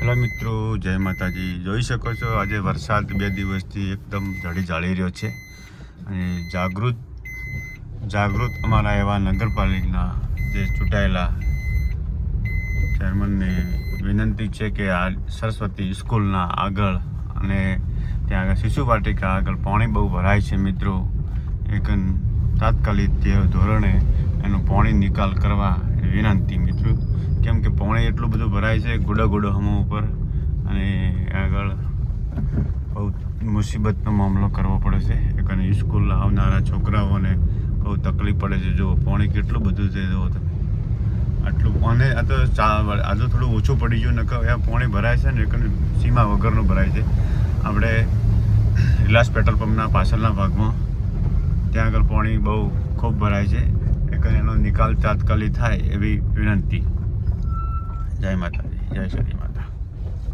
Hello મિત્રો, જય માતાજી। જોઈ શકો છો આજે વરસાદ 2 દિવસથી એકદમ ઝડી ઝાળી રહ્યો છે અને જાગૃત અમારા એવા નગરપાલિકાના જે ચૂંટાયેલા ચેરમેનને વિનંતી છે કે આ સરસ્વતી સ્કૂલના આગળ અને ત્યાં આગળ શિશુ વાટિકા આગળ પાણી બહુ ભરાય છે મિત્રો। એક તાત્કાલિક ધોરણે એનું પાણી નિકાલ કરવા વિનંતી મિત્રો, કેમ કે પાણી એટલું બધું ભરાય છે ગુડો હમો ઉપર અને આગળ બહુ મુસીબતનો મામલો કરવો પડે છે। એક અને સ્કૂલ આવનારા છોકરાઓને બહુ તકલીફ પડે છે। જો પાણી કેટલું બધું છે જો તમે આટલું પાણી આ તો થોડું ઓછું પડી ગયું, નકર આ પાણી ભરાય છે ને એક સીમા વગરનું ભરાય છે। આપણે રિલાયન્સ પેટ્રોલ પંપના પાછળના ભાગમાં ત્યાં આગળ પાણી બહુ ખૂબ ભરાય છે। એક એનો નિકાલ તાત્કાલિક થાય એવી વિનંતી। જય માતાજી, જય શ્રી માતા।